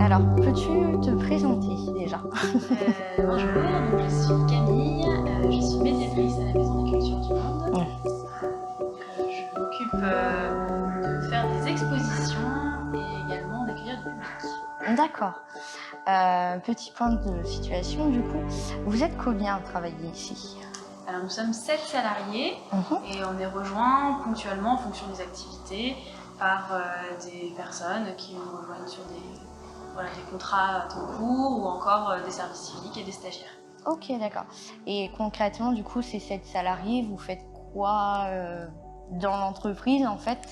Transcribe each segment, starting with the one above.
Alors, peux-tu te présenter déjà? Bonjour, donc je suis Camille, je suis médiatrice à la Maison des Cultures du Monde. Mmh. Je m'occupe de faire des expositions et également d'accueillir du public. D'accord. Petit point de situation du coup, vous êtes combien à travailler ici? Alors nous sommes 7 salariés et on est rejoints ponctuellement en fonction des activités par des personnes qui nous rejoignent sur des contrats à temps court ou encore des services civiques et des stagiaires. OK, d'accord. Et concrètement, du coup, ces 7 salariés, vous faites quoi, dans l'entreprise, en fait?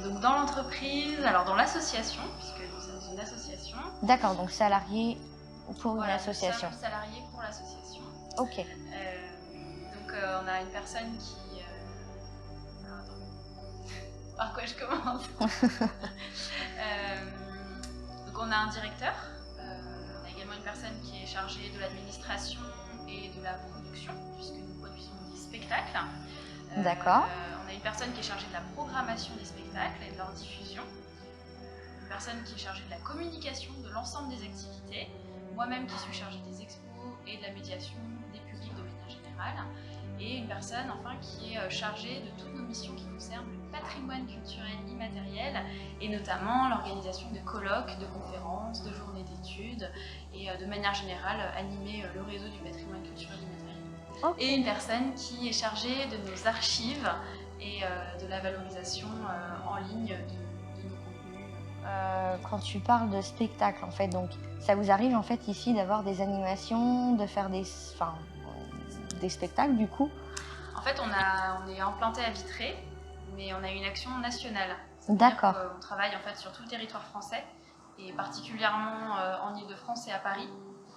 Donc dans l'entreprise, alors dans l'association, puisque nous sommes une association. D'accord, donc salariés pour une Voilà, association. nous sommes salariés pour l'association. OK. Donc on a une personne qui... alors, attends. Par quoi je commence? Donc on a un directeur, on a également une personne qui est chargée de l'administration et de la production, puisque nous produisons des spectacles. D'accord. On a une personne qui est chargée de la programmation des spectacles et de leur diffusion. Une personne qui est chargée de la communication de l'ensemble des activités. Moi-même qui suis chargée des expos et de la médiation des publics de manière générale. Et une personne enfin qui est chargée de toutes nos missions qui concernent le patrimoine culturel immatériel et notamment l'organisation de colloques, de conférences, de journées d'études et de manière générale animer le réseau du patrimoine culturel immatériel. Okay. Et une personne qui est chargée de nos archives et de la valorisation en ligne de nos contenus. Quand tu parles de spectacle, en fait, donc ça vous arrive, en fait, ici d'avoir des animations, de faire des spectacles, du coup? En fait, on est implanté à Vitré, mais on a une action nationale. D'accord. On travaille en fait sur tout le territoire français et particulièrement en Île-de-France et à Paris,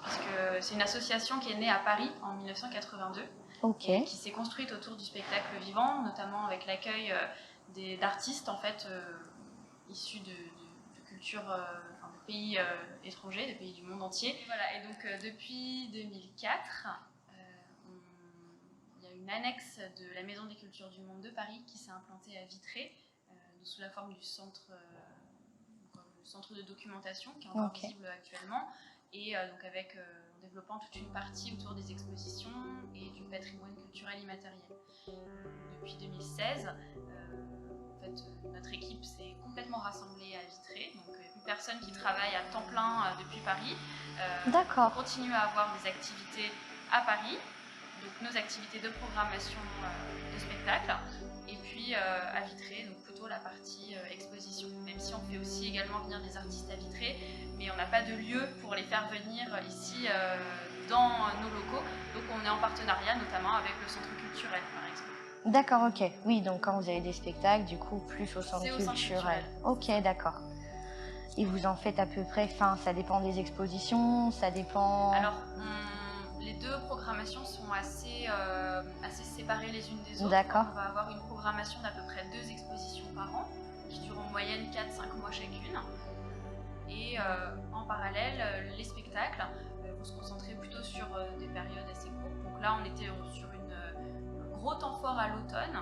puisque c'est une association qui est née à Paris en 1982 et qui s'est construite autour du spectacle vivant, notamment avec l'accueil d'artistes en fait issus de cultures, de pays étrangers, de pays du monde entier. Et voilà, et donc depuis 2004, il y a une annexe de la Maison des Cultures du Monde de Paris qui s'est implantée à Vitré, sous la forme du centre de documentation qui est encore visible actuellement, et donc en développant toute une partie autour des expositions et du patrimoine culturel immatériel. Depuis 2016, en fait, notre équipe s'est complètement rassemblée à Vitré, donc il n'y a plus personne qui travaille à temps plein depuis Paris. D'accord. On continue à avoir des activités à Paris, donc nos activités de programmation de spectacle, et puis à Vitré, donc plutôt la partie exposition, même si on fait aussi également venir des artistes à Vitré, mais on n'a pas de lieu pour les faire venir ici dans nos locaux, donc on est en partenariat notamment avec le centre culturel par exemple. D'accord, ok. Oui, donc quand vous avez des spectacles, du coup, plus au centre culturel. Ok, d'accord. Et vous en faites à peu près, enfin, ça dépend des expositions, ça dépend... Alors, les deux programmations sont assez séparées les unes des autres. D'accord. On va avoir une programmation d'à peu près 2 expositions par an, qui durent en moyenne 4-5 mois chacune. Et en parallèle, les spectacles vont se concentrer plutôt sur des périodes assez courtes. Donc là, on était sur un gros temps fort à l'automne.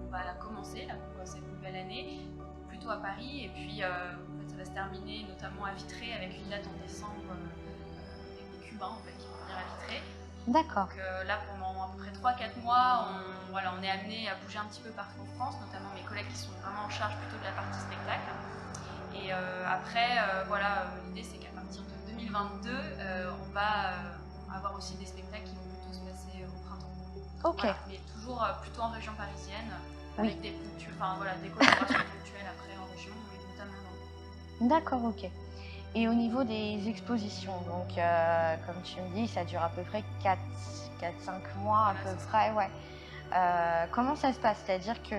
On va commencer là, pour cette nouvelle année, plutôt à Paris. Et puis, en fait, ça va se terminer notamment à Vitré avec une date en décembre avec des Cubains en fait, qui vont venir à Vitré. D'accord. Donc là, pendant à peu près 3-4 mois, on est amené à bouger un petit peu partout en France, notamment mes collègues qui sont vraiment en charge plutôt de la partie spectacle. Et après, l'idée c'est qu'à partir de 2022, on va avoir aussi des spectacles qui vont plutôt se passer au printemps. Ok. Voilà, mais toujours plutôt en région parisienne, avec des collaborations ponctuelles après en région, mais notamment. D'accord, ok. Et au niveau des expositions, donc comme tu me dis, ça dure à peu près 4-5 mois à peu près, ouais. Comment ça se passe? C'est-à-dire que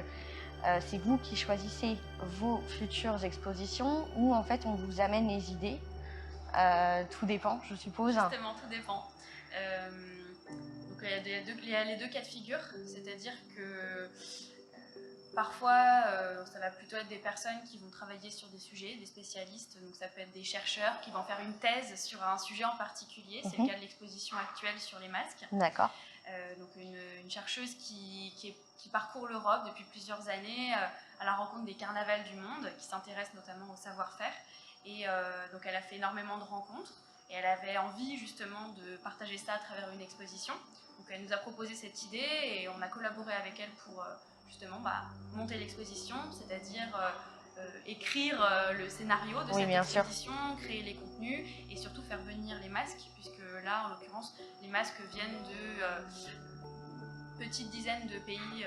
c'est vous qui choisissez vos futures expositions ou en fait on vous amène les idées? Tout dépend, je suppose. Justement, tout dépend. Donc il y a les deux cas de figure, c'est-à-dire que parfois, ça va plutôt être des personnes qui vont travailler sur des sujets, des spécialistes, donc ça peut être des chercheurs qui vont faire une thèse sur un sujet en particulier, c'est le cas de l'exposition actuelle sur les masques. D'accord. donc une chercheuse qui parcourt l'Europe depuis plusieurs années à la rencontre des carnavals du monde, qui s'intéresse notamment au savoir-faire. Et donc elle a fait énormément de rencontres et elle avait envie justement de partager ça à travers une exposition. Donc elle nous a proposé cette idée et on a collaboré avec elle pour justement monter l'exposition, c'est-à-dire écrire le scénario de cette exposition, créer les contenus et surtout faire venir les masques, puisque là en l'occurrence les masques viennent de petites dizaines de pays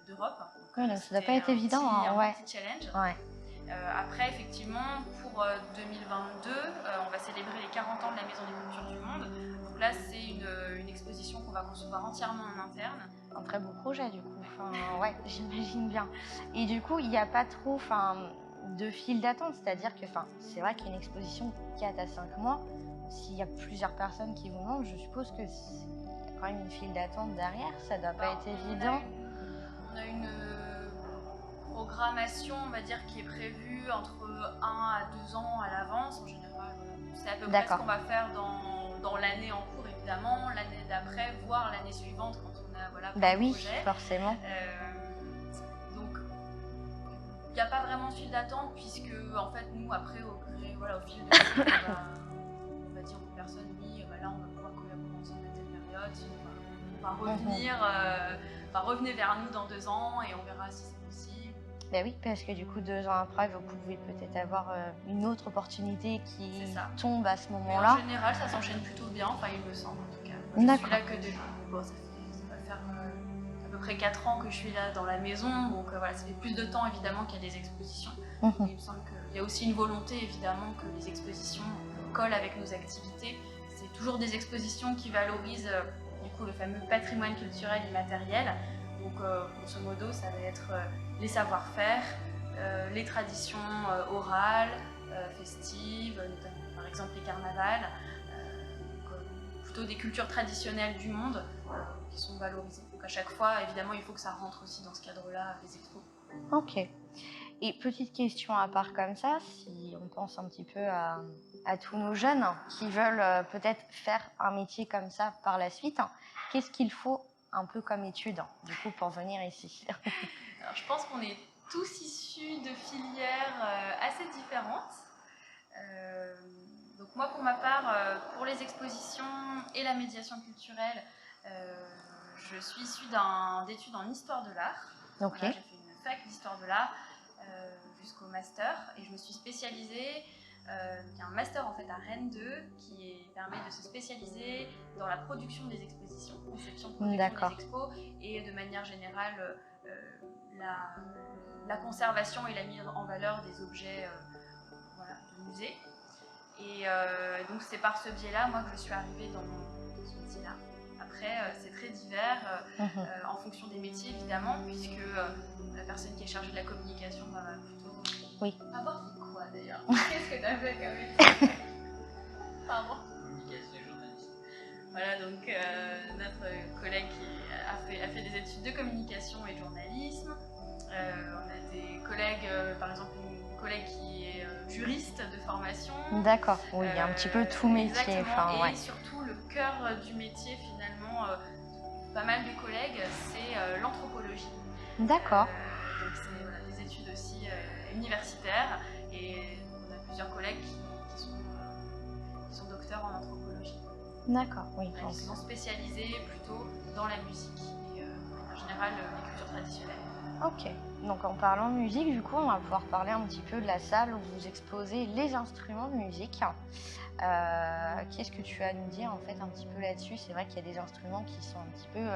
d'Europe. Oui, donc ça ne doit pas être évident. Un petit challenge. Ouais. Après, effectivement, pour 2022, on va célébrer les 40 ans de la Maison des Cultures du Monde. Donc là, c'est une exposition qu'on va concevoir entièrement en interne. Un très beau projet, du coup. Ouais, j'imagine bien. Et du coup, il n'y a pas trop de file d'attente. C'est-à-dire que c'est vrai qu'une exposition 4 à 5 mois, s'il y a plusieurs personnes qui vous demandent, je suppose que y a quand même une file d'attente derrière. Ça ne doit pas être évident. On a une programmation, on va dire, qui est prévue entre 1 à 2 ans à l'avance en général. C'est à peu près ce qu'on va faire dans l'année en cours, évidemment, l'année d'après, voire l'année suivante quand on a plein de projets. Forcément. Donc, il n'y a pas vraiment de file d'attente puisque, en fait, nous, après, au fil de l'année, on va dire aux personnes, oui, là, on va pouvoir collaborer ensemble à telle période, on va revenir, revenez vers nous dans 2 ans et on verra si c'est possible. Ben oui, parce que du coup, 2 ans après, vous pouvez peut-être avoir une autre opportunité qui tombe à ce moment-là. En général, ça s'enchaîne plutôt bien, il me semble en tout cas. Je suis là que depuis, ça va faire à peu près 4 ans que je suis là dans la maison, donc voilà, ça fait plus de temps évidemment qu'il y a des expositions. Il me semble qu'il y a aussi une volonté évidemment que les expositions collent avec nos activités. C'est toujours des expositions qui valorisent du coup le fameux patrimoine culturel immatériel. Donc, grosso modo, ça va être les savoir-faire, les traditions orales, festives, notamment, par exemple les carnavals, plutôt des cultures traditionnelles du monde qui sont valorisées. Donc, à chaque fois, évidemment, il faut que ça rentre aussi dans ce cadre-là, les expos. Ok. Et petite question à part comme ça, si on pense un petit peu à tous nos jeunes qui veulent peut-être faire un métier comme ça par la suite, qu'est-ce qu'il faut un peu comme étude, du coup, pour venir ici? Alors, je pense qu'on est tous issus de filières assez différentes. Donc moi, pour ma part, pour les expositions et la médiation culturelle, je suis issue d'études en histoire de l'art. Okay. J'ai fait une fac d'histoire de l'art jusqu'au master et je me suis spécialisée. Il y a un master en fait à Rennes 2 qui permet de se spécialiser dans la production des expositions, conception, production des expos et de manière générale la conservation et la mise en valeur des objets de musée. Et donc c'est par ce biais-là moi que je suis arrivée dans ce métier-là. Après c'est très divers en fonction des métiers évidemment puisque la personne qui est chargée de la communication va plutôt avoir fait quoi d'ailleurs. Qu'est-ce que tu as fait comme métier? Pardon. Communication et journalisme. Voilà, donc notre collègue qui a fait des études de communication et de journalisme. On a des collègues, par exemple une collègue qui est juriste de formation. D'accord, oui, il y a un petit peu tout métier. Et surtout le cœur du métier finalement, pas mal de collègues, c'est l'anthropologie. D'accord. Donc c'est des études aussi universitaires et on a plusieurs collègues qui sont docteurs en anthropologie. D'accord, oui. Ils sont spécialisés plutôt dans la musique et en général les cultures traditionnelles. Ok, donc en parlant de musique, du coup, on va pouvoir parler un petit peu de la salle où vous exposez les instruments de musique. Qu'est-ce que tu as à nous dire en fait un petit peu là-dessus? C'est vrai qu'il y a des instruments qui sont un petit peu,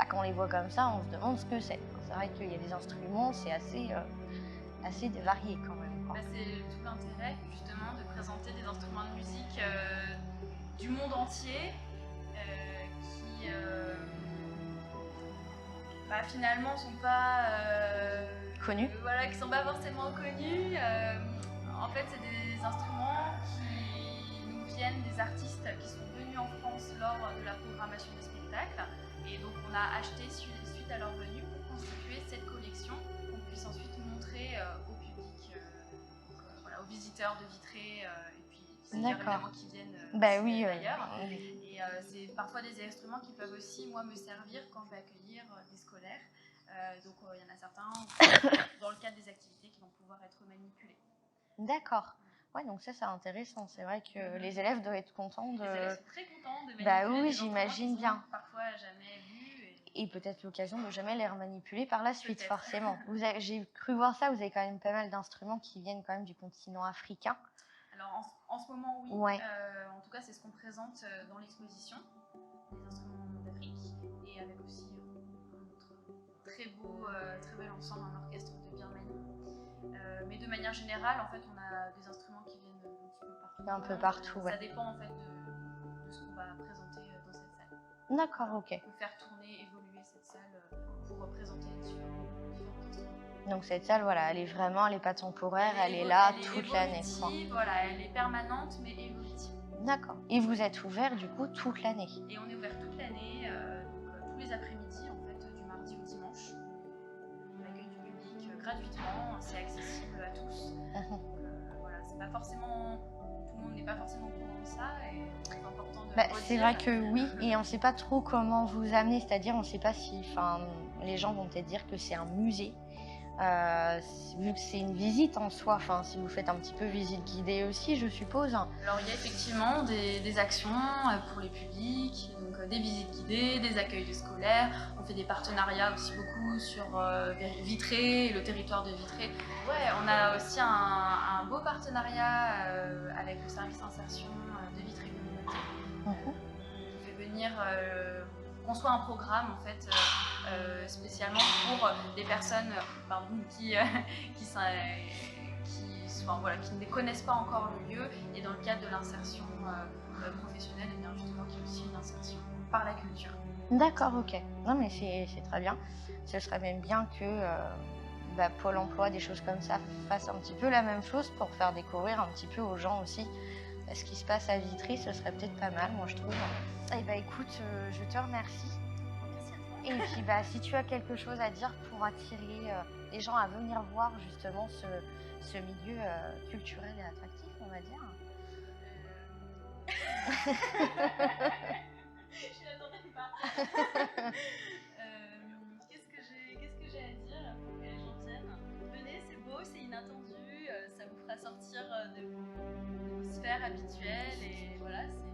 quand on les voit comme ça, on se demande ce que c'est. C'est vrai qu'il y a des instruments, c'est assez varié quand même. C'est tout l'intérêt justement de présenter des instruments de musique du monde entier qui finalement sont pas connus. Qui sont pas forcément connus. En fait, c'est des instruments qui nous viennent des artistes qui sont venus en France lors de la programmation des spectacles. Et donc, on a acheté suite à leur venue pour constituer cette collection qu'on puisse ensuite montrer au public, aux visiteurs de Vitré et puis évidemment qui viennent d'ailleurs. Et c'est parfois des instruments qui peuvent aussi, moi, me servir quand je vais accueillir des scolaires. Donc il y en a certains, dans le cadre des activités, qui vont pouvoir être manipulés. D'accord. Ouais, donc ça, c'est intéressant. C'est vrai que les élèves doivent être contents de... Les élèves sont très contents de manipuler Bah oui, des instruments j'imagine qu'ils bien. ont parfois jamais vus. Et peut-être l'occasion de jamais les remanipuler par la suite, Peut-être. forcément. J'ai cru voir ça, vous avez quand même pas mal d'instruments qui viennent quand même du continent africain. Alors en ce moment, oui. Ouais. En tout cas, c'est ce qu'on présente dans l'exposition, les instruments d'Afrique, et avec aussi un autre très bel ensemble, un orchestre de Birmanie. Mais de manière générale, en fait, on a des instruments qui viennent Un peu partout, ouais. Ça dépend en fait de ce qu'on va présenter dans cette salle. D'accord, ok. On peut faire tourner, évoluer cette salle pour représenter différents instruments. Donc cette salle, voilà, elle est pas temporaire, elle est là toute l'année. Voilà, elle est permanente mais évolutive. D'accord. Et vous êtes ouvert du coup toute l'année? Et on est ouvert toute l'année, tous les après-midi en fait, du mardi au dimanche. On accueille du public gratuitement, c'est accessible à tous. Voilà, c'est pas forcément, tout le monde n'est pas forcément au courant de ça et c'est important de le redire. C'est vrai que oui, et on ne sait pas trop comment vous amener, c'est-à-dire on ne sait pas si, les gens vont peut-être dire que c'est un musée. Vu que c'est une visite en soi, si vous faites un petit peu visite guidée aussi, je suppose. Alors il y a effectivement des actions pour les publics, donc des visites guidées, des accueils de scolaires. On fait des partenariats aussi beaucoup sur Vitré, le territoire de Vitré. Ouais, on a aussi un beau partenariat avec le service insertion de Vitré Communauté. Qui fait venir conçoit un programme en fait spécialement pour des personnes qui ne connaissent pas encore le lieu, et dans le cadre de l'insertion professionnelle, et bien justement qui est aussi une insertion par la culture. D'accord, ok. Non mais c'est très bien. Ce serait même bien que Pôle emploi, des choses comme ça, fasse un petit peu la même chose pour faire découvrir un petit peu aux gens aussi ce qui se passe à Vitry. Ce serait peut-être pas mal, moi je trouve. Et écoute, je te remercie. Et puis si tu as quelque chose à dire pour attirer les gens à venir voir justement ce milieu culturel et attractif, on va dire. Je l'attendais pas. Qu'est-ce que j'ai à dire pour que les gens viennent? Venez, c'est beau, c'est inattendu, ça vous fera sortir de vos sphères habituelles et voilà, c'est